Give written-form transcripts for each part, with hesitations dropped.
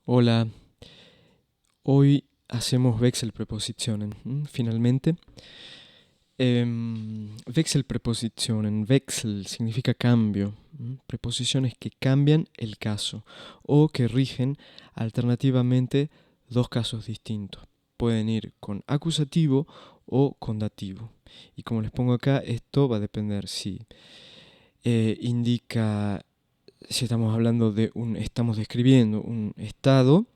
Hola, hoy hacemos Wechselprepositionen, finalmente. Wechselprepositionen, Wechsel significa cambio, preposiciones que cambian el caso o que rigen alternativamente dos casos distintos. Pueden ir con acusativo o con dativo. Y como les pongo acá, esto va a depender si indica, si estamos hablando de estamos describiendo un estado,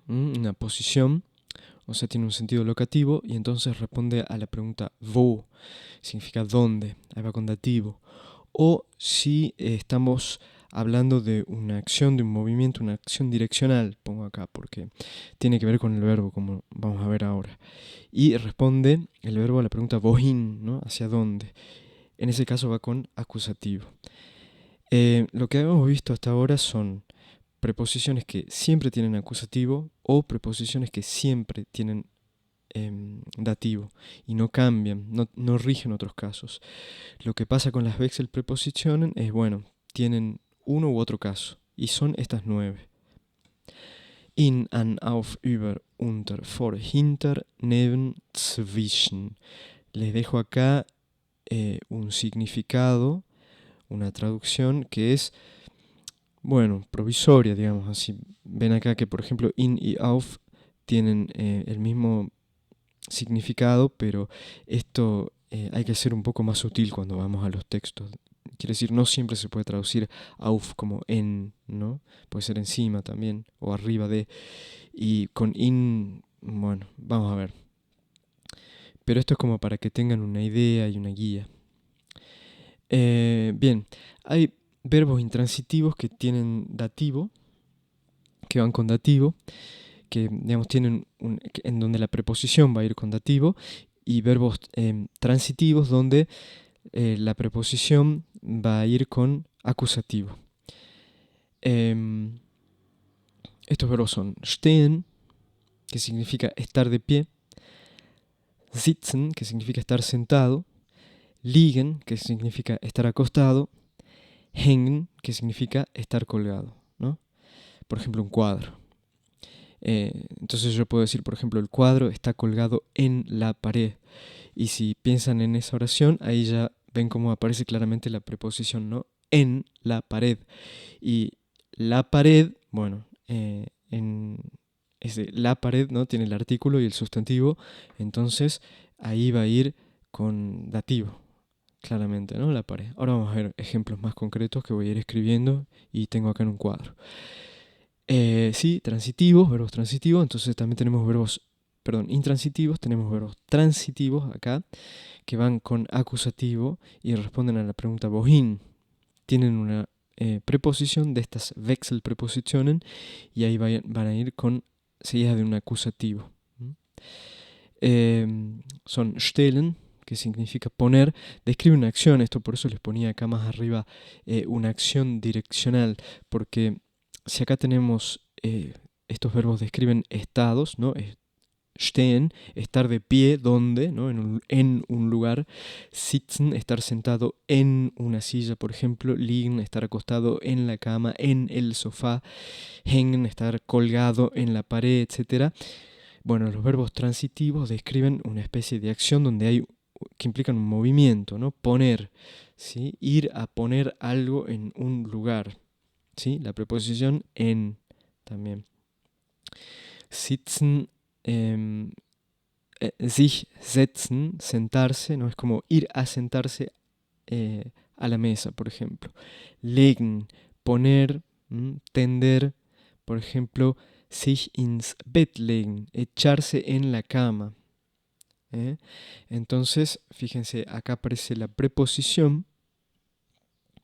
una posición, o sea, tiene un sentido locativo y entonces responde a la pregunta wo, significa dónde, ahí va con dativo. O si estamos hablando de una acción, de un movimiento, una acción direccional, pongo acá porque tiene que ver con el verbo, como vamos a ver ahora. Y responde el verbo a la pregunta wohin, ¿no? ¿Hacia dónde? En ese caso va con acusativo. Lo que hemos visto hasta ahora son preposiciones que siempre tienen acusativo o preposiciones que siempre tienen dativo y no cambian, no rigen otros casos. Lo que pasa con las Wechselprepositionen es, bueno, tienen uno u otro caso y son estas 9. In, an, auf, über, unter, vor, hinter, neben, zwischen. Les dejo acá un significado, una traducción que es, bueno, provisoria, digamos así. Ven acá que, por ejemplo, in y auf tienen el mismo significado, pero esto hay que ser un poco más sutil cuando vamos a los textos. Quiere decir, no siempre se puede traducir auf como en, ¿no? Puede ser encima también, o arriba de. Y con in, bueno, vamos a ver. Pero esto es como para que tengan una idea y una guía. Bien, hay verbos intransitivos que tienen dativo, que van con dativo, que digamos tienen en donde la preposición va a ir con dativo, y verbos transitivos donde la preposición va a ir con acusativo. Estos verbos son stehen, que significa estar de pie, sitzen, que significa estar sentado, liegen, que significa estar acostado, hängen, que significa estar colgado, ¿no? Por ejemplo, un cuadro. Entonces yo puedo decir, por ejemplo, el cuadro está colgado en la pared. Y si piensan en esa oración, ahí ya ven cómo aparece claramente la preposición, ¿no? En la pared. Y la pared, bueno, la pared, ¿no? Tiene el artículo y el sustantivo, entonces ahí va a ir con dativo, claramente, ¿no? La pared. Ahora vamos a ver ejemplos más concretos que voy a ir escribiendo y tengo acá en un cuadro. Sí, transitivos, verbos transitivos, entonces también tenemos verbos, perdón, intransitivos, tenemos verbos transitivos acá, que van con acusativo y responden a la pregunta wohin. Tienen una preposición de estas Wechselprepositionen y ahí van a ir con seguidas de un acusativo. Son stellen, que significa poner, describe una acción, esto por eso les ponía acá más arriba una acción direccional, porque si acá tenemos estos verbos describen estados, ¿no? Stehen, estar de pie, ¿dónde? ¿No? En un lugar. Sitzen, estar sentado en una silla, por ejemplo. Liegen, estar acostado en la cama, en el sofá. Hängen, estar colgado en la pared, etc. Bueno, los verbos transitivos describen una especie de acción donde hay que implican un movimiento, ¿no? Poner, ¿sí? Ir a poner algo en un lugar, ¿sí? La preposición en también. Sitzen, sich setzen, sentarse, ¿no? Es como ir a sentarse a la mesa, por ejemplo. Legen, poner, tender, por ejemplo, sich ins Bett legen, echarse en la cama. Entonces, fíjense, acá aparece la preposición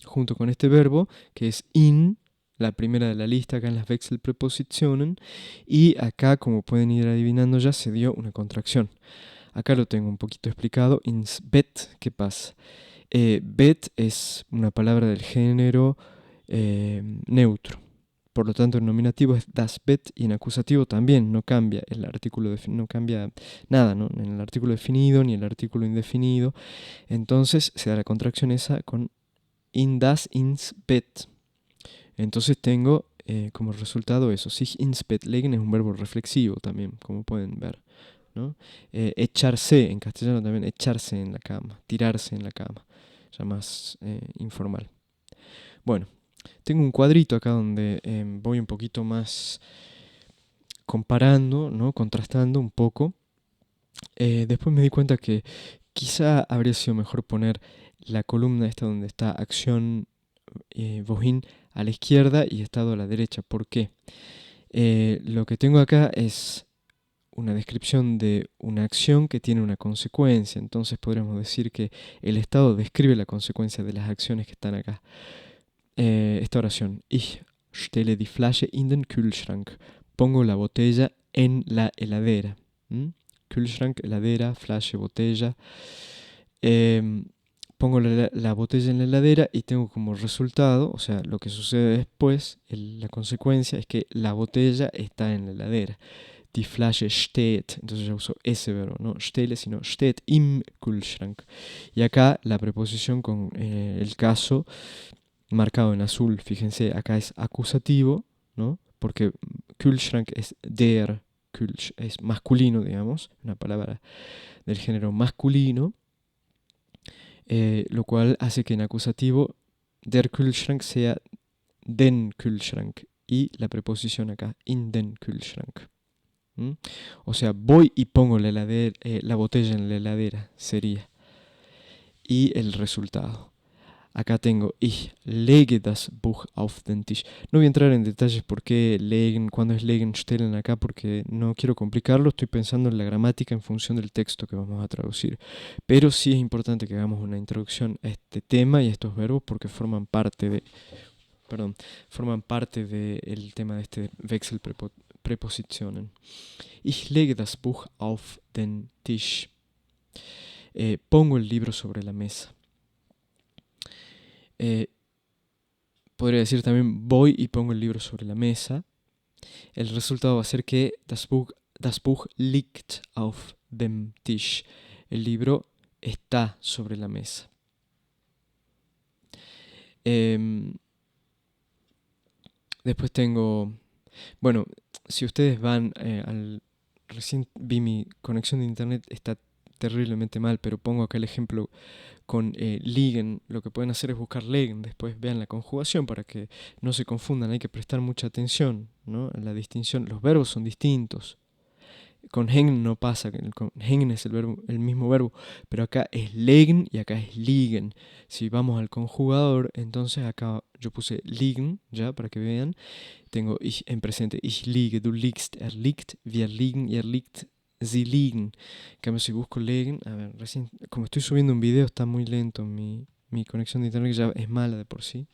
junto con este verbo, que es in, la primera de la lista acá en las Wechselprepositionen, y acá, como pueden ir adivinando ya, se dio una contracción. Acá lo tengo un poquito explicado. Ins Bett, ¿qué pasa? Bett es una palabra del género neutro. Por lo tanto, en nominativo es das Bett y en acusativo también no cambia el artículo, no cambia nada, ¿no? En el artículo definido ni el artículo indefinido. Entonces se da la contracción esa con in das ins Bett. Entonces tengo como resultado eso. Sich ins Bett legen es un verbo reflexivo también, como pueden ver, ¿no? Echarse, en castellano también, echarse en la cama, tirarse en la cama, ya más informal. Bueno, tengo un cuadrito acá donde voy un poquito más comparando, ¿no? Contrastando un poco. Después me di cuenta que quizá habría sido mejor poner la columna esta donde está acción Wohin a la izquierda y estado a la derecha. ¿Por qué? Lo que tengo acá es una descripción de una acción que tiene una consecuencia. Entonces podríamos decir que el estado describe la consecuencia de las acciones que están acá. Esta oración. Ich stelle die Flasche in den Kühlschrank. Pongo la botella en la heladera. Kühlschrank, heladera, Flasche, botella. Pongo la botella en la heladera y tengo como resultado, o sea, lo que sucede después, la consecuencia es que la botella está en la heladera. Die Flasche steht, entonces ya uso ese verbo, no stelle, sino steht im Kühlschrank. Y acá la preposición con el caso marcado en azul, fíjense, acá es acusativo, ¿no? Porque Kühlschrank es der Kühlschrank, es masculino, digamos, una palabra del género masculino. Lo cual hace que en acusativo der Kühlschrank sea den Kühlschrank y la preposición acá, in den Kühlschrank. O sea, voy y pongo la botella en la heladera, sería. Y el resultado. Acá tengo, ich lege das Buch auf den Tisch. No voy a entrar en detalles por qué legen, cuándo es legen, stellen acá, porque no quiero complicarlo. Estoy pensando en la gramática en función del texto que vamos a traducir. Pero sí es importante que hagamos una introducción a este tema y a estos verbos porque forman parte del tema de este Wechselpräpositionen. Ich lege das Buch auf den Tisch. Pongo el libro sobre la mesa. Podría decir también voy y pongo el libro sobre la mesa. El resultado va a ser que das Buch liegt auf dem Tisch. El libro está sobre la mesa. Después tengo, bueno, si ustedes van recién vi mi conexión de internet, está terriblemente mal, pero pongo acá el ejemplo con liegen. Lo que pueden hacer es buscar legen, después vean la conjugación para que no se confundan. Hay que prestar mucha atención, ¿no? A la distinción. Los verbos son distintos. Con hängen no pasa, con hängen es el mismo verbo, pero acá es legen y acá es liegen. Si vamos al conjugador, entonces acá yo puse liegen, ya, para que vean. Tengo ich en presente, ich liege, du liegst, liegt, wir liegen, ihr liegt, sie liegen. En cambio, si busco legen, a ver, recién, como estoy subiendo un video, está muy lento mi conexión de internet, que ya es mala de por sí.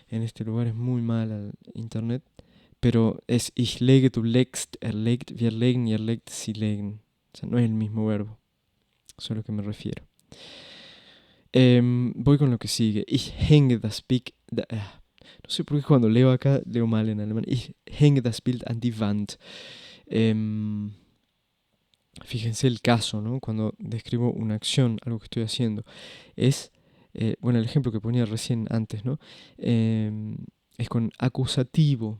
En este lugar es muy mala el internet. Pero es ich lege, du legst, legt, wir legen, ihr legt, sie legen. O sea, no es el mismo verbo. Eso es a lo que me refiero. Voy con lo que sigue. Ich hänge das Bild. No sé por qué cuando leo acá, leo mal en alemán. Ich hänge das Bild an die Wand. Fíjense el caso, ¿no? Cuando describo una acción, algo que estoy haciendo. Es, bueno, el ejemplo que ponía recién antes, ¿no? Es con acusativo.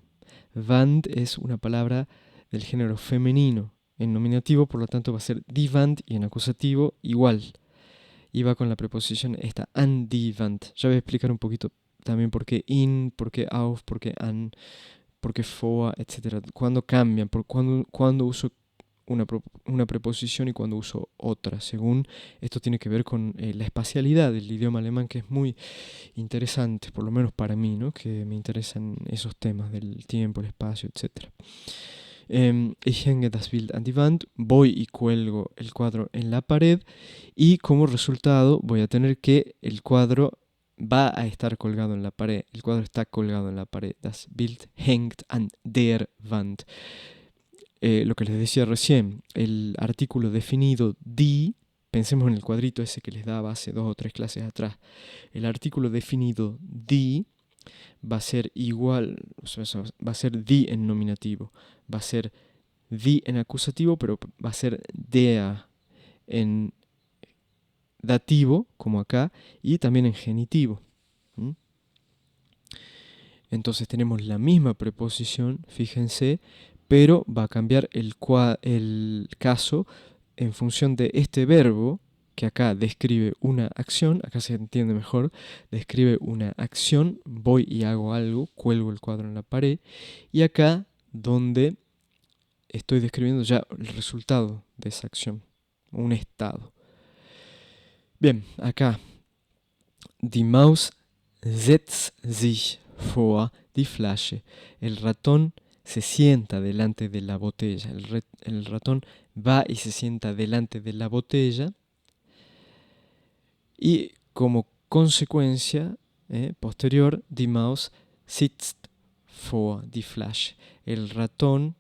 Wand es una palabra del género femenino. En nominativo, por lo tanto, va a ser die Wand y en acusativo igual. Y va con la preposición esta, an die Wand. Ya voy a explicar un poquito también por qué in, por qué auf, por qué an, por qué vor, etc. Cuándo cambian, cuándo uso una preposición y cuando uso otra, según esto tiene que ver con la espacialidad del idioma alemán, que es muy interesante, por lo menos para mí, ¿no? Que me interesan esos temas del tiempo, el espacio, etc. Ich hänge das Bild an die Wand, voy y cuelgo el cuadro en la pared y como resultado voy a tener que el cuadro va a estar colgado en la pared, el cuadro está colgado en la pared, das Bild hängt an der Wand. Lo que les decía recién, el artículo definido die, pensemos en el cuadrito ese que les daba hace 2 o 3 clases atrás. El artículo definido die va a ser igual, o sea, va a ser die en nominativo, va a ser die en acusativo, pero va a ser der en dativo, como acá, y también en genitivo. Entonces tenemos la misma preposición, fíjense, pero va a cambiar el caso en función de este verbo, que acá describe una acción, acá se entiende mejor, describe una acción, voy y hago algo, cuelgo el cuadro en la pared, y acá donde estoy describiendo ya el resultado de esa acción, un estado. Bien, acá, die Maus setzt sich vor die Flasche. El ratón se sienta delante de la botella. El ratón va y se sienta delante de la botella. Y como consecuencia posterior, die Maus sitzt vor die Flasche. El ratón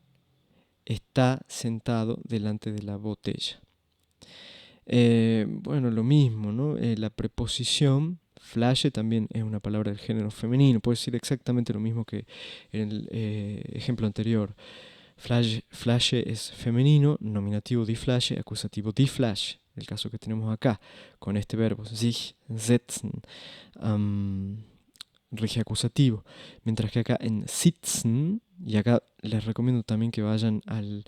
está sentado delante de la botella. Bueno, lo mismo, ¿no? La preposición flashe también es una palabra del género femenino. Puede decir exactamente lo mismo que en el ejemplo anterior. Flashe es femenino, nominativo die Flasche, acusativo die Flasche. El caso que tenemos acá, con este verbo, sich setzen, rige acusativo. Mientras que acá en sitzen, y acá les recomiendo también que vayan al...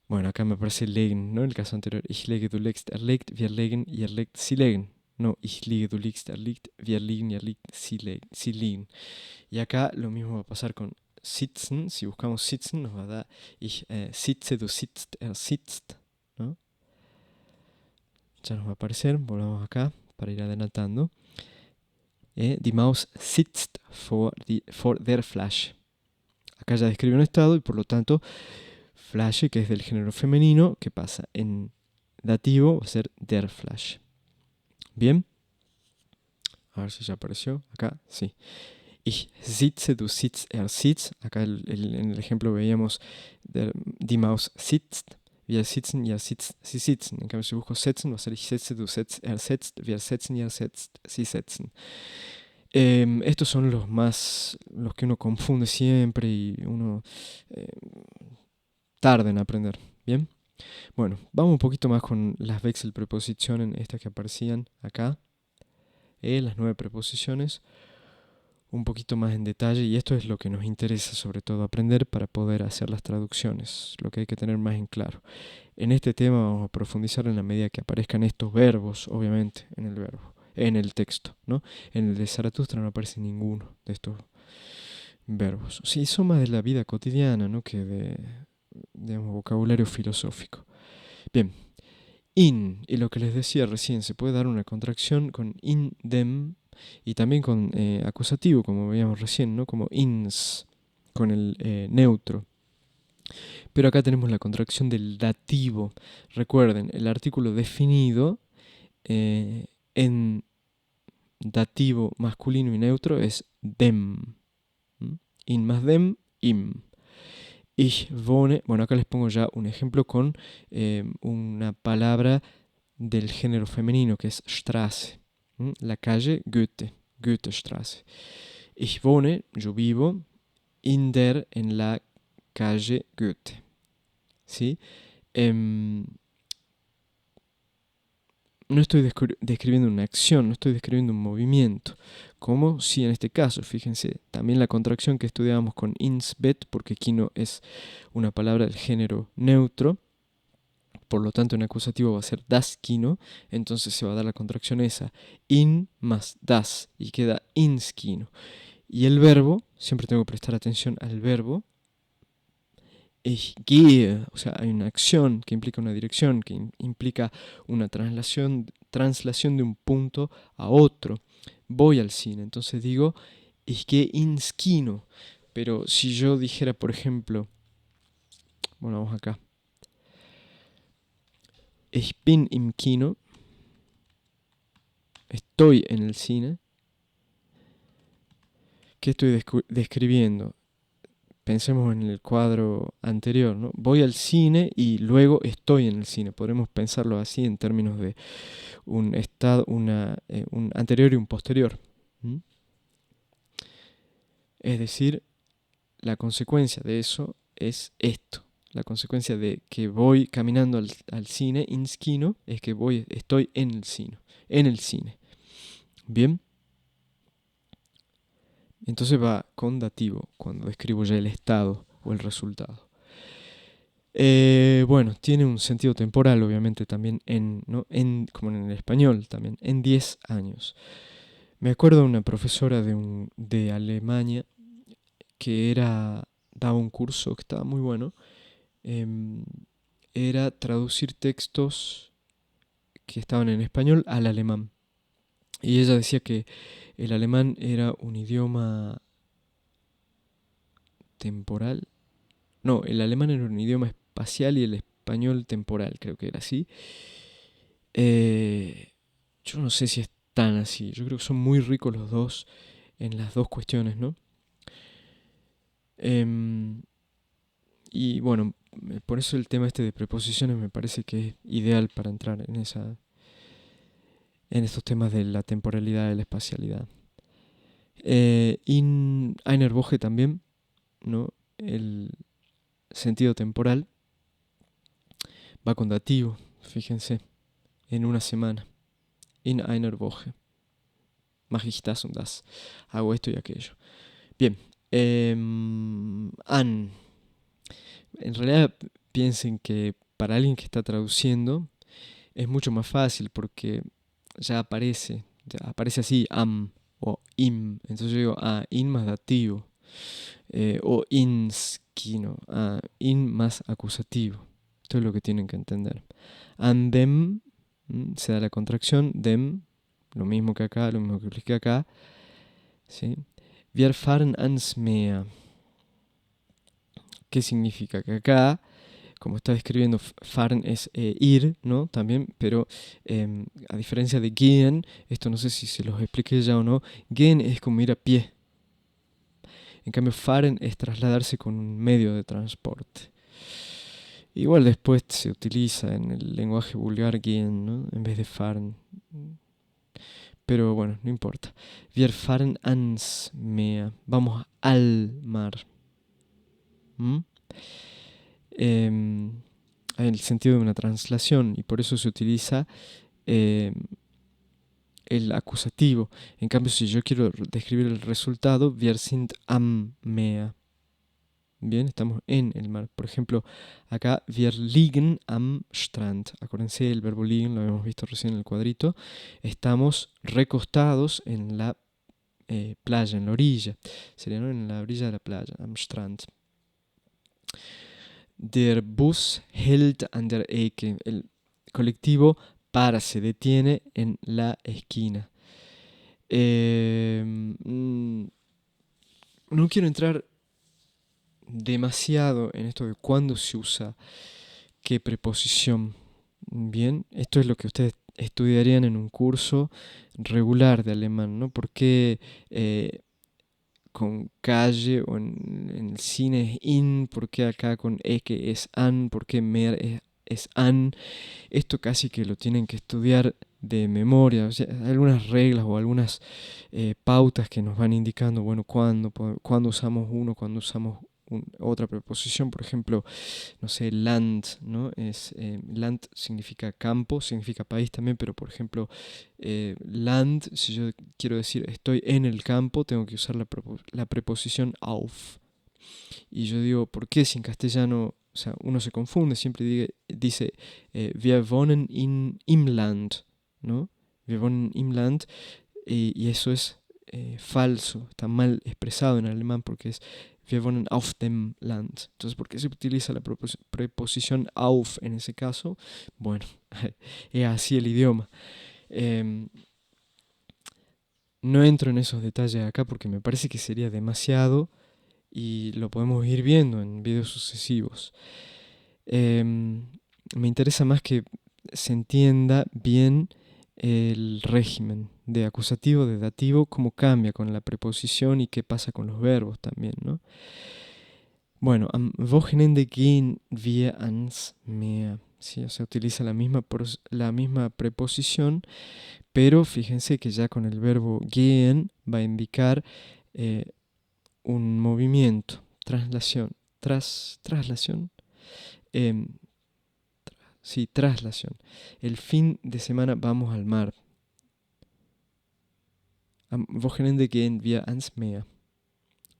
Bueno, acá me aparece legen, ¿no? En el caso anterior, ich lege, du legst, er legt, wir legen, ihr legt, sie legen. No, ich liege, du liegst, er liegt, wir liegen, ihr liegt, sie liegen. Y acá lo mismo va a pasar con sitzen. Si buscamos sitzen, nos va a dar ich sitze, du sitzt, er sitzt, ¿no? Ya nos va a aparecer, volvamos acá para ir adelantando. Die Maus sitzt vor der Flasche. Acá ya describe un estado y por lo tanto Flasche, que es del género femenino, ¿qué pasa? En dativo va a ser der Flasche. Bien. A ver si ya apareció. Acá, sí. Ich sitze, du sitzt, er sitzt. Acá en el ejemplo veíamos die Maus sitzt, wir sitzen, ihr sitzt, sie sitzen. En cambio, si busco setzen, va a ser ich setze, du setzt, er setzt, wir setzen, ihr setzt, sie setzen. Estos son los que uno confunde siempre y uno tarda en aprender. Bien. Bueno, vamos un poquito más con las Wechselprepositionen, estas que aparecían acá. Las 9 preposiciones. Un poquito más en detalle, y esto es lo que nos interesa sobre todo aprender para poder hacer las traducciones, lo que hay que tener más en claro. En este tema vamos a profundizar en la medida que aparezcan estos verbos, obviamente, en el texto, ¿no? En el de Zaratustra no aparece ninguno de estos verbos. Sí, son más de la vida cotidiana, ¿no? Que de, digamos, vocabulario filosófico. Bien, in, y lo que les decía recién, se puede dar una contracción con in dem, y también con acusativo, como veíamos recién, ¿no? Como ins, con el neutro. Pero acá tenemos la contracción del dativo. Recuerden, el artículo definido en dativo masculino y neutro es dem. In más dem, im. Ich wohne, bueno, acá les pongo ya un ejemplo con una palabra del género femenino que es Straße. La calle Goethe, Goethestraße. Ich wohne, yo vivo, en la calle Goethe. ¿Sí? No estoy describiendo una acción, no estoy describiendo un movimiento. Como si en este caso, fíjense, también la contracción que estudiábamos con ins bet, porque Kino es una palabra del género neutro, por lo tanto en acusativo va a ser das Kino, entonces se va a dar la contracción esa, in más das, y queda ins Kino. Y el verbo, siempre tengo que prestar atención al verbo, ich gehe, o sea, hay una acción que implica una dirección, que implica una traslación de un punto a otro. Voy al cine, entonces digo, ich gehe ins Kino. Pero si yo dijera, por ejemplo, bueno, vamos acá, ich bin im Kino, estoy en el cine, ¿qué estoy describiendo? Pensemos en el cuadro anterior, ¿no? Voy al cine y luego estoy en el cine. Podremos pensarlo así en términos de un estado, un anterior y un posterior. Es decir, la consecuencia de eso es esto. La consecuencia de que voy caminando al cine, ins Kino, es que estoy en el cine. Bien. Entonces va con dativo cuando describo ya el estado o el resultado. Bueno, tiene un sentido temporal, obviamente, también ¿no? Como en el español, también, en 10 años. Me acuerdo de una profesora de Alemania que daba un curso que estaba muy bueno. em, Era traducir textos que estaban en español al alemán. Y ella decía que el alemán era un idioma temporal. No, el alemán era un idioma espacial y el español temporal, creo que era así. Eh, yo no sé si es tan así. Yo creo que son muy ricos los dos en las dos cuestiones, ¿no? Em, y bueno, por eso el tema este de preposiciones me parece que es ideal para entrar en estos temas de la temporalidad y la espacialidad. In einer Woche también, ¿no? El sentido temporal va con dativo, fíjense, en una semana. In einer Woche. Mache ich das und das. Hago esto y aquello. Bien. An. En realidad piensen que para alguien que está traduciendo es mucho más fácil porque ya aparece así am o im. Entonces yo digo, in más dativo. O inski, ¿no? In más acusativo. Esto es lo que tienen que entender. And them, se da la contracción, them, lo mismo que acá, lo mismo que expliqué acá. ¿Sí? Wir fahren ans Meer. ¿Qué significa? Que acá, como está describiendo, fahren es ir, ¿no? También, pero a diferencia de gehen, esto no sé si se los expliqué ya o no, gehen es como ir a pie. En cambio, fahren es trasladarse con un medio de transporte. Igual después se utiliza en el lenguaje vulgar gehen, ¿no? En vez de fahren. Pero bueno, no importa. Wir fahren ans Meer. Vamos al mar. ¿Mm? En el sentido de una translación, y por eso se utiliza el acusativo. En cambio, si yo quiero describir el resultado, wir sind am Meer. Bien, estamos en el mar. Por ejemplo, acá, wir liegen am Strand. Acuérdense, el verbo liegen lo habíamos visto recién en el cuadrito. Estamos recostados en la playa, en la orilla. Sería, ¿no? En la orilla de la playa, am Strand. Der Bus hält an der Ecke. El colectivo se detiene en la esquina. No quiero entrar demasiado en esto de cuándo se usa qué preposición. Bien, esto es lo que ustedes estudiarían en un curso regular de alemán, ¿no? ¿Por qué con calle o en el cine es in? ¿Por qué acá con que es an? ¿Por qué mer es an? Esto casi que lo tienen que estudiar de memoria. O sea, hay algunas reglas o algunas pautas que nos van indicando, bueno, cuándo usamos uno, cuándo usamos otra preposición. Por ejemplo, no sé, land, ¿no? Land significa campo, significa país también, pero por ejemplo, land, si yo quiero decir estoy en el campo, tengo que usar la preposición auf. Y yo digo, ¿por qué si en castellano, o sea, uno se confunde, siempre dice, wir wohnen im Land, ¿no? Wir wohnen im Land, y eso es falso, está mal expresado en alemán porque es wir wohnen auf dem Land. Entonces, ¿por qué se utiliza la preposición auf en ese caso? Bueno, es así el idioma. No entro en esos detalles acá porque me parece que sería demasiado y lo podemos ir viendo en videos sucesivos. Me interesa más que se entienda bien el régimen de acusativo, de dativo, cómo cambia con la preposición y qué pasa con los verbos también, ¿no? Bueno, am Wochenende gehen wir ans Meer. Sí, o sea, utiliza la misma preposición, pero fíjense que ya con el verbo gehen va a indicar un movimiento, traslación, traslación, em, sí, traslación. El fin de semana vamos al mar. Am Wochenende gehen wir ans Meer.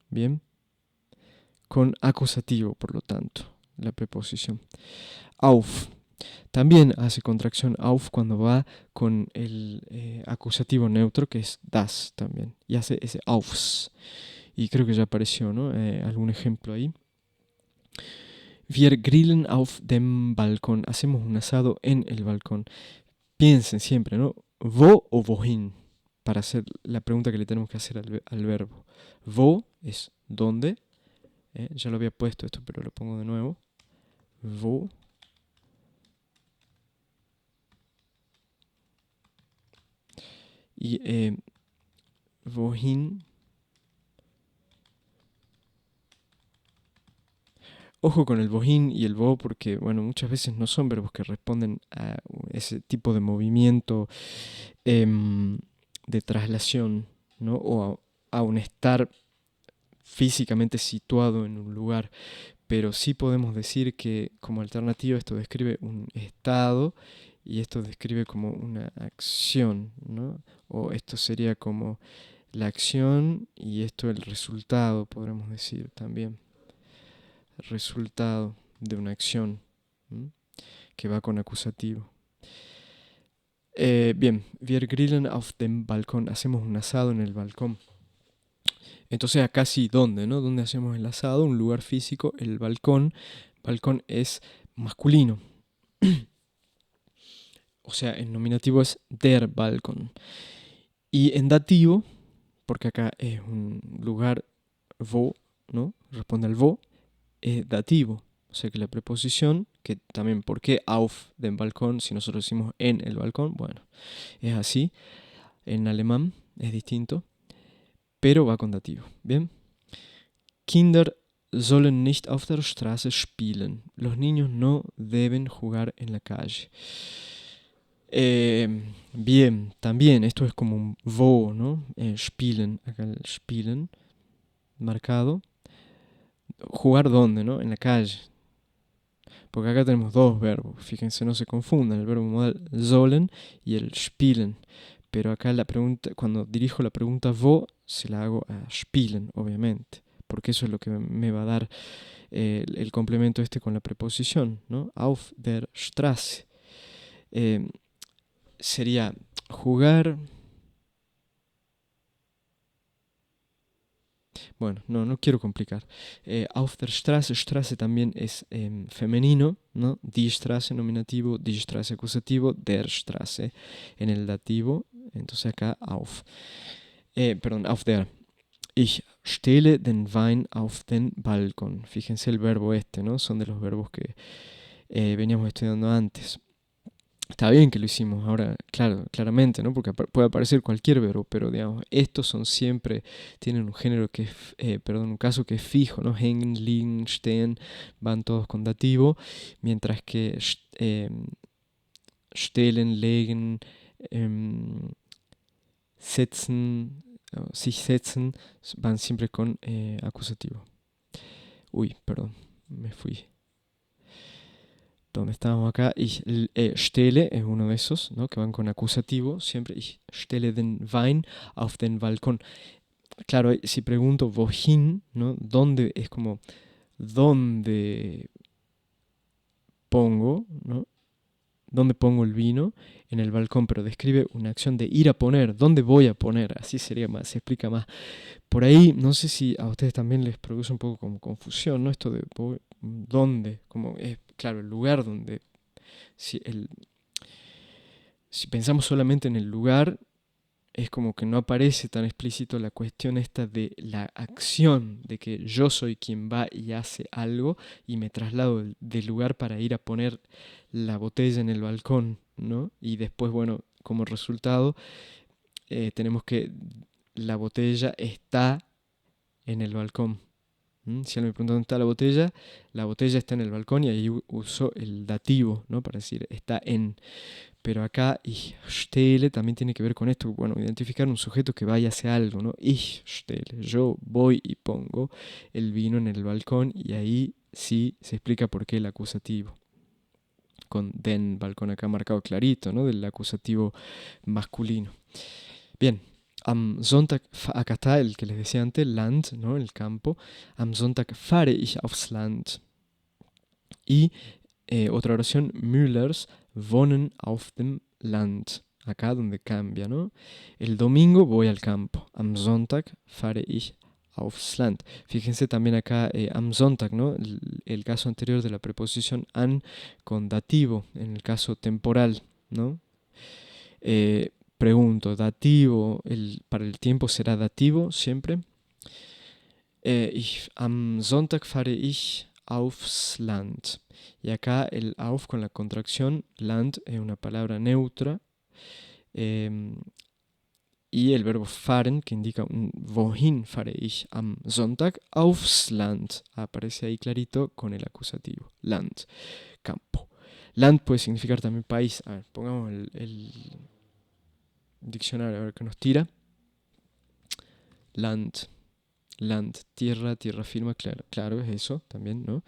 Bien, con acusativo, por lo tanto, la preposición. Auf. También hace contracción auf cuando va con el acusativo neutro, que es das también. Y hace ese aufs. Y creo que ya apareció, ¿no? Algún ejemplo ahí. Wir grillen auf dem Balkon. Hacemos un asado en el balcón. Piensen siempre, ¿no? Wo o wohin. Para hacer la pregunta que le tenemos que hacer al verbo. Wo es dónde. Ya lo había puesto esto, pero lo pongo de nuevo. Wo. Y wohin. Ojo con el wohin y el wo porque, bueno, muchas veces no son verbos que responden a ese tipo de movimiento de traslación, ¿no? O a un estar físicamente situado en un lugar. Pero sí podemos decir que como alternativa esto describe un estado y esto describe como una acción, ¿no? O esto sería como la acción y esto el resultado, podremos decir también. El resultado de una acción, ¿m? Que va con acusativo. Bien, wir grillen auf dem Balkon. Hacemos un asado en el balcón. Entonces acá sí, ¿dónde, no? ¿Dónde hacemos el asado? Un lugar físico, el balcón. Balcón es masculino. O sea, en nominativo es der Balkon. Y en dativo, porque acá es un lugar wo, ¿no? Responde al wo, es dativo. O sea que la preposición, que también, ¿por qué auf dem Balkon si nosotros decimos en el balcón? Bueno, es así. En alemán es distinto, pero va con dativo. Bien. Kinder sollen nicht auf der Straße spielen. Los niños no deben jugar en la calle. Bien, también esto es como un wo, ¿no? Spielen, acá el spielen, marcado. ¿Jugar dónde, no? En la calle. Porque acá tenemos dos verbos, fíjense, no se confundan, el verbo modal sollen y el spielen. Pero acá la pregunta, cuando dirijo la pregunta wo, se la hago a spielen, obviamente. Porque eso es lo que me va a dar el complemento este con la preposición, ¿no? Auf der Straße. Sería jugar. Bueno, no quiero complicar. Auf der Straße, Straße también es femenino, ¿no? Die Straße nominativo, die Straße acusativo, der Straße en el dativo. Entonces acá auf. Perdón, auf der. Ich stelle den Wein auf den Balkon. Fíjense el verbo este, ¿no? Son de los verbos que veníamos estudiando antes. Está bien que lo hicimos ahora, claro, claramente, ¿no? Porque puede aparecer cualquier verbo, pero digamos, estos son siempre, tienen un género que es, un caso que es fijo, ¿no? Hängen, liegen, stehen, van todos con dativo, mientras que stellen, legen, setzen, sich setzen, van siempre con acusativo. Uy, perdón, me fui. Donde estábamos acá, ich stelle es uno de esos, ¿no? Que van con acusativo, siempre ich stelle den Wein auf den Balkon. Claro, si pregunto wohin, ¿no? ¿Dónde? Es como, ¿dónde pongo, ¿no? ¿Dónde pongo el vino? En el balcón, pero describe una acción de ir a poner, ¿dónde voy a poner? Así sería más, se explica más. Por ahí, no sé si a ustedes también les produce un poco como confusión, ¿no? Esto de dónde, como es, claro, el lugar donde, si, si pensamos solamente en el lugar, es como que no aparece tan explícito la cuestión esta de la acción, de que yo soy quien va y hace algo y me traslado del lugar para ir a poner la botella en el balcón, ¿no? Y después, bueno, como resultado, tenemos que la botella está en el balcón. Si alguien me pregunta dónde está la botella está en el balcón y ahí uso el dativo, ¿no? Para decir está en. Pero acá ich stelle también tiene que ver con esto, bueno, identificar un sujeto que vaya hacia algo, ¿no? Ich stelle, yo voy y pongo el vino en el balcón y ahí sí se explica por qué el acusativo. Con den balcón acá marcado clarito, ¿no? Del acusativo masculino. Bien, Am Sonntag, acá está el que les decía antes, Land, ¿no? El campo. Am Sonntag fahre ich aufs Land. Y otra oración, Müllers wohnen auf dem Land. Acá donde cambia, ¿no? El domingo voy al campo. Am Sonntag fahre ich aufs Land. Fíjense también acá am Sonntag, ¿no? El caso anterior de la preposición an con dativo, en el caso temporal, ¿no? Pregunto, dativo, para el tiempo será dativo siempre. Am Sonntag fahre ich aufs Land. Y acá el auf con la contracción, Land es una palabra neutra. Y el verbo fahren, que indica wohin fahre ich am Sonntag, aufs Land. Aparece ahí clarito con el acusativo. Land, campo. Land puede significar también país. A ver, pongamos el diccionario a ver qué nos tira. Land, tierra, tierra firme, claro, es eso también, ¿no?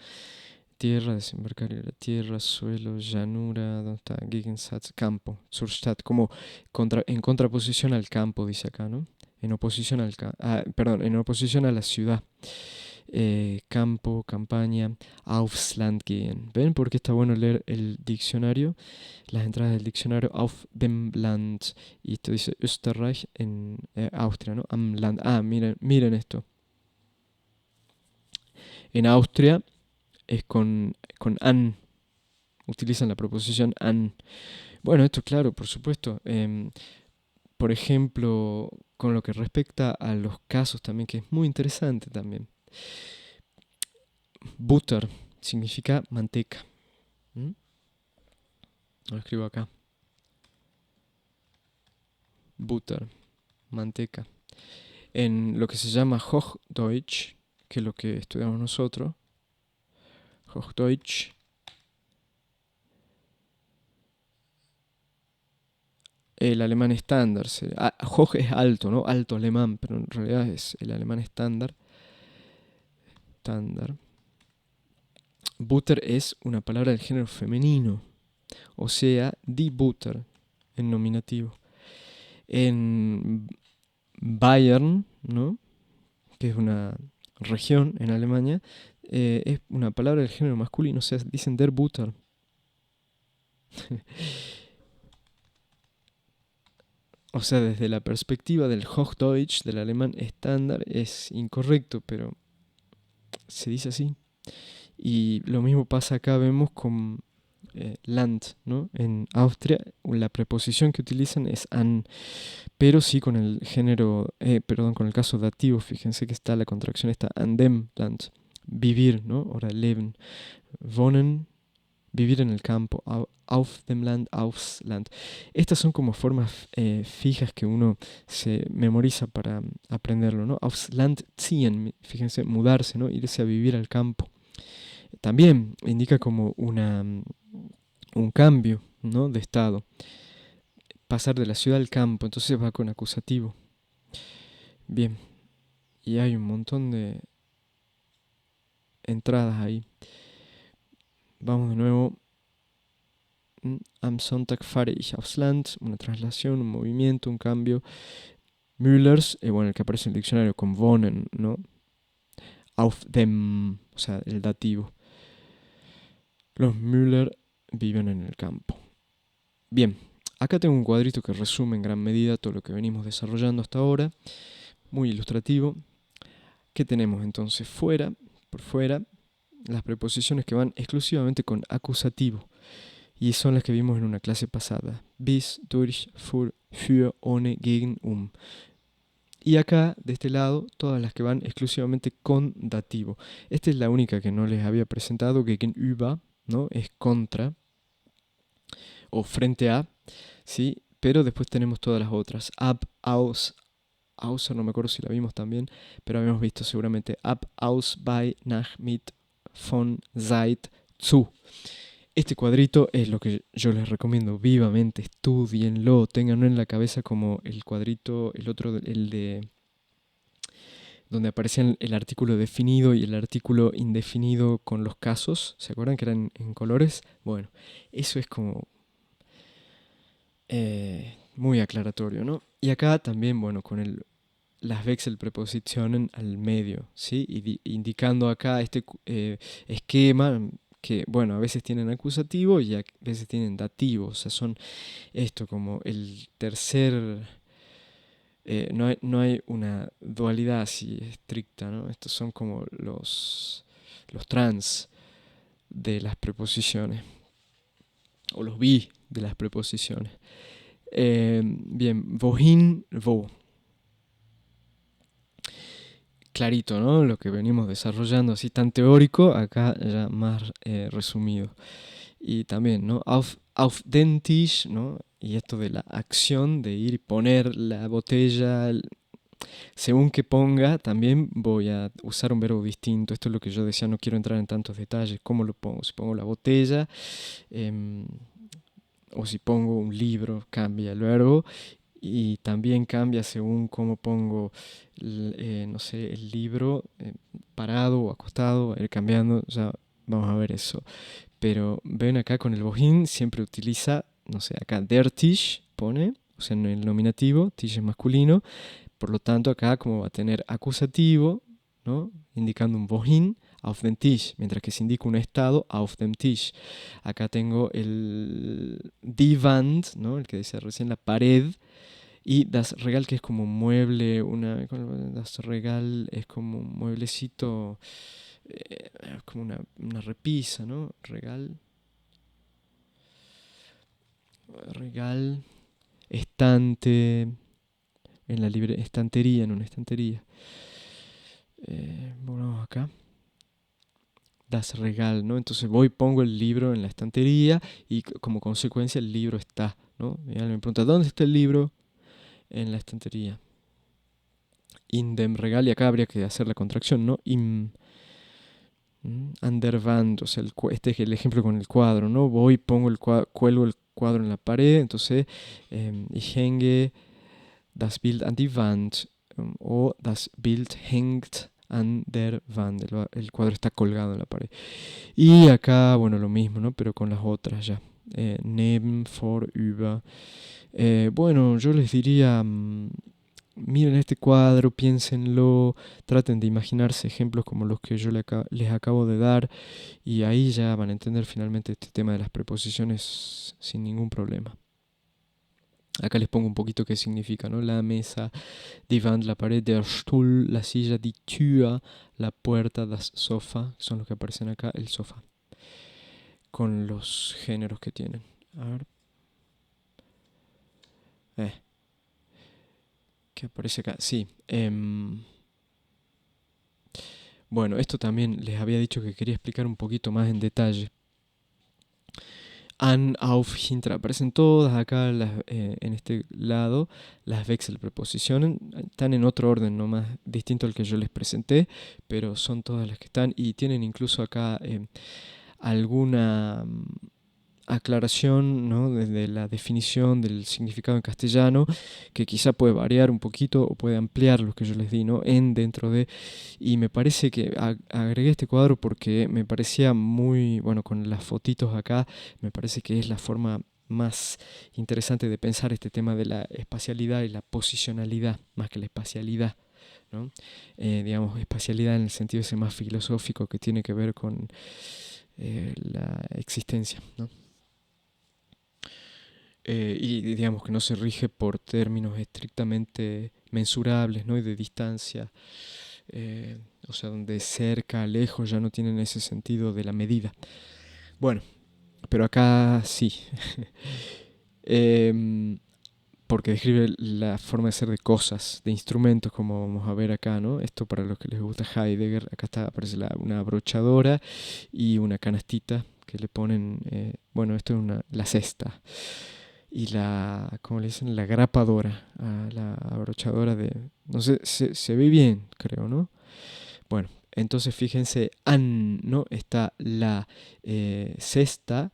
Tierra, desembarcar la tierra, suelo, llanura, ¿dónde está? Gegensatz, campo, Zurstadt, como en contraposición al campo, dice acá, ¿no? En oposición en oposición a la ciudad. Campo, campaña, aufs Land gehen. ¿Ven por qué está bueno leer el diccionario? Las entradas del diccionario, auf dem Land. Y esto dice Österreich en Austria, ¿no? Am Land. Miren esto. En Austria es con an. Utilizan la proposición an. Bueno, esto claro, por supuesto. Por ejemplo, con lo que respecta a los casos también, que es muy interesante también. Butter significa manteca. Lo escribo acá. Butter, manteca. En lo que se llama Hochdeutsch, que es lo que estudiamos nosotros, Hochdeutsch, el alemán estándar. Hoch es alto, ¿no? Alto alemán, pero en realidad es el alemán estándar. Butter es una palabra del género femenino, o sea, die Butter, en nominativo. En Bayern, ¿no? Que es una región en Alemania, es una palabra del género masculino, o sea, dicen der Butter. O sea, desde la perspectiva del Hochdeutsch, del alemán estándar, es incorrecto, pero se dice así. Y lo mismo pasa acá, vemos con Land, ¿no? En Austria la preposición que utilizan es an, pero sí con el género, con el caso dativo, fíjense que está la contracción, está an dem Land, vivir, ¿no? Ahora leben, wohnen, vivir en el campo, auf dem Land, aufs Land. Estas son como formas fijas que uno se memoriza para aprenderlo, ¿no? Aufs Land ziehen, fíjense, mudarse, ¿no? Irse a vivir al campo. También indica como un cambio, ¿no? De estado. Pasar de la ciudad al campo, entonces va con acusativo. Bien, y hay un montón de entradas ahí. Vamos de nuevo. Am Sonntag fahre ich aufs Land, una traslación, un movimiento, un cambio. Müllers, bueno, el que aparece en el diccionario con wohnen, ¿no? Auf dem, o sea, el dativo. Los Müller viven en el campo. Bien, acá tengo un cuadrito que resume en gran medida todo lo que venimos desarrollando hasta ahora. Muy ilustrativo. ¿Qué tenemos entonces? Por fuera, las preposiciones que van exclusivamente con acusativo. Y son las que vimos en una clase pasada. Bis, durch, für, ohne, gegen, Y acá, de este lado, todas las que van exclusivamente con dativo. Esta es la única que no les había presentado, gegenüber, ¿no? Es contra o frente a, ¿sí? Pero después tenemos todas las otras. Ab, aus, außer, no me acuerdo si la vimos también, pero habíamos visto seguramente ab, aus, bei, nach, mit, von, seit, zu. Este cuadrito es lo que yo les recomiendo vivamente, estudienlo, ténganlo en la cabeza como el cuadrito, el otro, el de donde aparecían el artículo definido y el artículo indefinido con los casos, ¿se acuerdan que eran en colores? Bueno, eso es como muy aclaratorio, ¿no? Y acá también, bueno, con las Wechselprepositionen al medio, ¿sí? Indicando acá este esquema que, bueno, a veces tienen acusativo y a veces tienen dativo. O sea, son esto como el tercer... no hay una dualidad así estricta, ¿no? Estos son como los trans de las preposiciones, o los bi de las preposiciones. Bien, wohin, wo. Clarito, ¿no? Lo que venimos desarrollando así tan teórico, acá ya más resumido. Y también, ¿no? Auf den Tisch, ¿no? Y esto de la acción de ir y poner la botella, según que ponga, también voy a usar un verbo distinto. Esto es lo que yo decía, no quiero entrar en tantos detalles. ¿Cómo lo pongo? Si pongo la botella, o si pongo un libro, cambia el verbo. Y también cambia según cómo pongo, no sé, el libro parado o acostado, ir cambiando, ya vamos a ver eso. Pero ven acá con el wohin siempre utiliza, no sé, acá der Tisch pone, o sea, en el nominativo, Tisch es masculino, por lo tanto acá como va a tener acusativo, ¿no? Indicando un wohin, auf den Tisch, mientras que se indica un estado, auf dem Tisch. Acá tengo el die Wand, ¿no? El que decía recién, la pared, y das Regal, que es como un mueble, das Regal es como un mueblecito, como una repisa, ¿no? Regal, estante, en la estantería, en una estantería. Bueno, acá. Das Regal, ¿no? Entonces voy, pongo el libro en la estantería y como consecuencia el libro está, ¿no? Y alguien me pregunta, ¿dónde está el libro? En la estantería. In dem Regal, y acá habría que hacer la contracción, ¿no? An der Wand, o sea, este es el ejemplo con el cuadro, ¿no? Voy, pongo cuelgo el cuadro en la pared, entonces, ich hänge das Bild an die Wand, o das Bild hängt an der Wand, el cuadro está colgado en la pared. Y acá, bueno, lo mismo, ¿no? Pero con las otras ya. Neben, vor, über. Bueno, yo les diría, miren este cuadro, piénsenlo, traten de imaginarse ejemplos como los que yo les acabo de dar y ahí ya van a entender finalmente este tema de las preposiciones sin ningún problema. Acá les pongo un poquito qué significa, ¿no? La mesa, die Wand, la pared, der Stuhl, la silla, die Tür, la puerta, das Sofa, que son los que aparecen acá, el sofá, con los géneros que tienen. A ver. ¿Qué aparece acá? Sí. Bueno, esto también les había dicho que quería explicar un poquito más en detalle. An, auf, hinter, aparecen todas acá en este lado las Wechselprepositionen. Están en otro orden, no más distinto al que yo les presenté, pero son todas las que están y tienen incluso acá alguna aclaración, ¿no? Desde la definición del significado en castellano, que quizá puede variar un poquito o puede ampliar lo que yo les di, ¿no? Dentro de... Y me parece que agregué este cuadro porque me parecía muy, bueno, con las fotitos acá, me parece que es la forma más interesante de pensar este tema de la espacialidad y la posicionalidad, más que la espacialidad, ¿no? Digamos, espacialidad en el sentido ese más filosófico que tiene que ver con la existencia, ¿no? Y digamos que no se rige por términos estrictamente mensurables, ¿no? Y de distancia, o sea, donde cerca, lejos ya no tienen ese sentido de la medida. Bueno, pero acá sí. Porque describe la forma de ser de cosas, de instrumentos, como vamos a ver acá, ¿no? Esto para los que les gusta Heidegger, acá aparece una abrochadora y una canastita que le ponen, bueno, esto es la cesta. Y ¿cómo le dicen? La grapadora, la abrochadora no sé, se ve bien, creo, ¿no? Bueno, entonces fíjense, ¿no? Está la cesta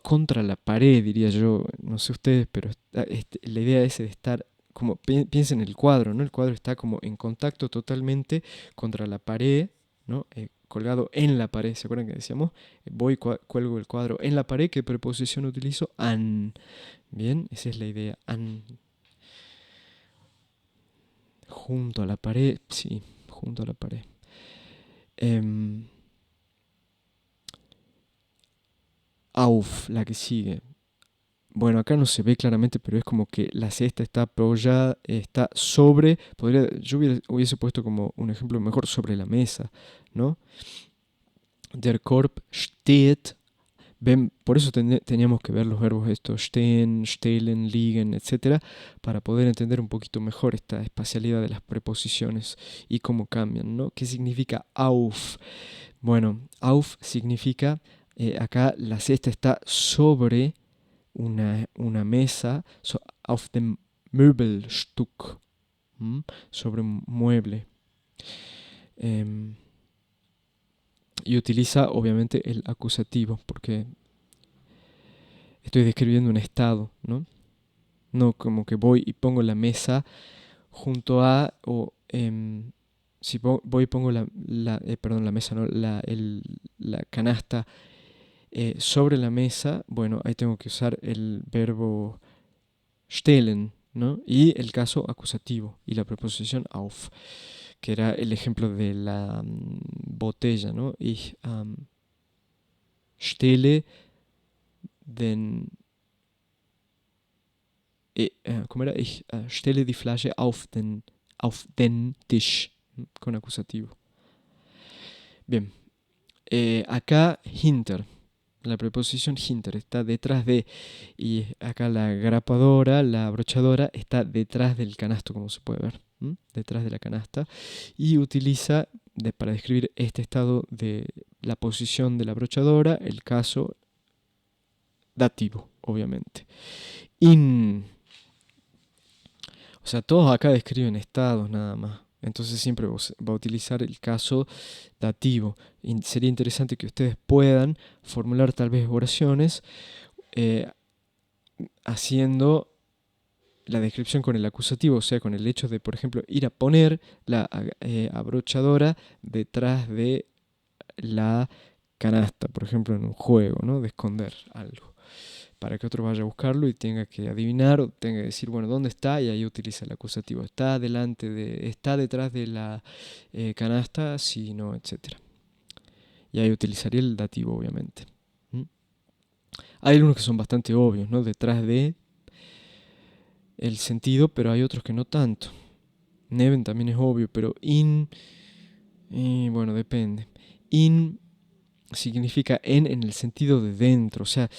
contra la pared, diría yo, no sé ustedes, pero la idea es de estar, como piensen en el cuadro, ¿no? El cuadro está como en contacto totalmente contra la pared, ¿no? Colgado en la pared, ¿se acuerdan que decíamos? Voy, cuelgo el cuadro en la pared, ¿qué preposición utilizo? An, Bien, esa es la idea. Junto a la pared, sí, junto a la pared. Auf, la que sigue. Bueno, acá no se ve claramente, pero es como que la cesta está apoyada, está sobre, yo hubiese puesto como un ejemplo mejor sobre la mesa, ¿no? Der Korb steht. Ven, por eso teníamos que ver los verbos estos, stehen, stellen, liegen, etcétera, para poder entender un poquito mejor esta espacialidad de las preposiciones y cómo cambian, ¿no? ¿Qué significa auf? Bueno, auf significa, acá la cesta está sobre una mesa, auf dem Möbelstück, sobre un mueble. Y utiliza obviamente el acusativo, porque estoy describiendo un estado, ¿no? No como que voy y pongo la mesa junto a, o si voy y pongo la mesa, no, la canasta sobre la mesa, bueno, ahí tengo que usar el verbo stellen, ¿no? Y el caso acusativo y la preposición auf, que era el ejemplo de la botella, ¿no? Ich stelle den ¿cómo era? Ich stelle die Flasche auf den Tisch, con acusativo. Bien, acá hinter, la preposición hinter está detrás de, y acá la grapadora, la abrochadora está detrás del canasto, como se puede ver, detrás de la canasta, y utiliza para describir este estado de la posición de la abrochadora el caso dativo, obviamente. O sea, todos acá describen estados nada más. Entonces siempre va a utilizar el caso dativo. Y sería interesante que ustedes puedan formular tal vez oraciones haciendo la descripción con el acusativo, o sea, con el hecho de, por ejemplo, ir a poner la abrochadora detrás de la canasta, por ejemplo, en un juego, ¿no? De esconder algo, para que otro vaya a buscarlo y tenga que adivinar o tenga que decir, bueno, ¿dónde está? Y ahí utiliza el acusativo. Está detrás de la canasta, sí, no, etc. Y ahí utilizaría el dativo, obviamente. Hay algunos que son bastante obvios, ¿no? Detrás de el sentido, pero hay otros que no tanto. Neben también es obvio, pero bueno, depende. In significa en el sentido de dentro. O sea,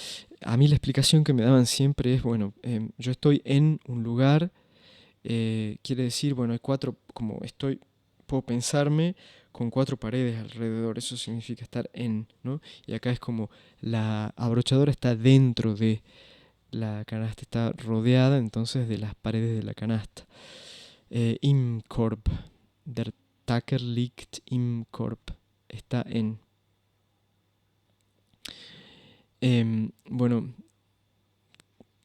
a mí la explicación que me daban siempre es, bueno, yo estoy en un lugar, quiere decir, bueno, hay puedo pensarme con 4 paredes alrededor, eso significa estar en, ¿no? Y acá es como la abrochadora está dentro de la canasta, está rodeada entonces de las paredes de la canasta. Im Korb, der Tacker liegt im Korb, está en. Bueno,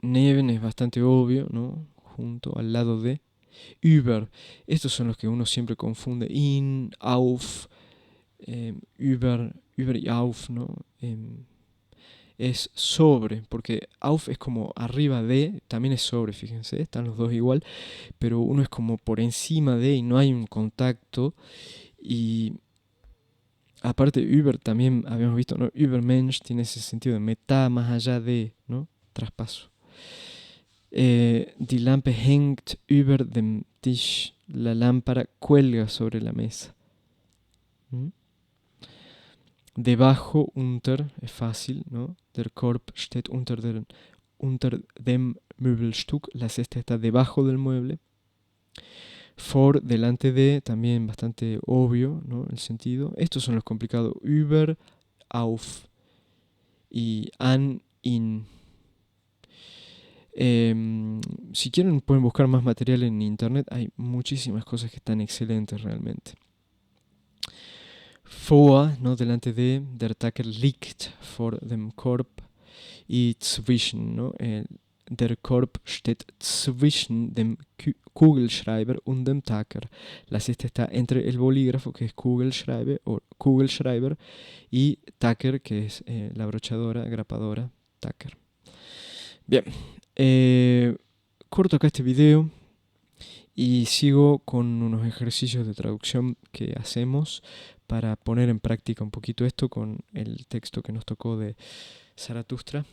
neben es bastante obvio, ¿no? Junto, al lado de. Über, estos son los que uno siempre confunde. In, auf, über y auf, ¿no? Es sobre, porque auf es como arriba de, también es sobre, fíjense, están los dos igual, pero uno es como por encima de y no hay un contacto. Y aparte, über también habíamos visto, ¿no? Übermensch tiene ese sentido de meta, más allá de, ¿no? Traspaso. Die Lampe hängt über dem Tisch. La lámpara cuelga sobre la mesa. Debajo, unter, es fácil, ¿no? Der Korb steht unter dem Möbelstück. La cesta está debajo del mueble. Vor, delante de, también bastante obvio, ¿no? El sentido. Estos son los complicados. Über, auf y an, in. Si quieren pueden buscar más material en internet, hay muchísimas cosas que están excelentes realmente. Vor, ¿no? Delante de, der Tacker liegt vor dem Korb, y zwischen, ¿no? Der Korb steht zwischen dem Kugelschreiber und dem Tacker. La cesta está entre el bolígrafo, que es Kugelschreiber, y Tacker, que es la brochadora, grapadora, Tacker. Bien, corto acá este video y sigo con unos ejercicios de traducción que hacemos para poner en práctica un poquito esto con el texto que nos tocó de Zaratustra.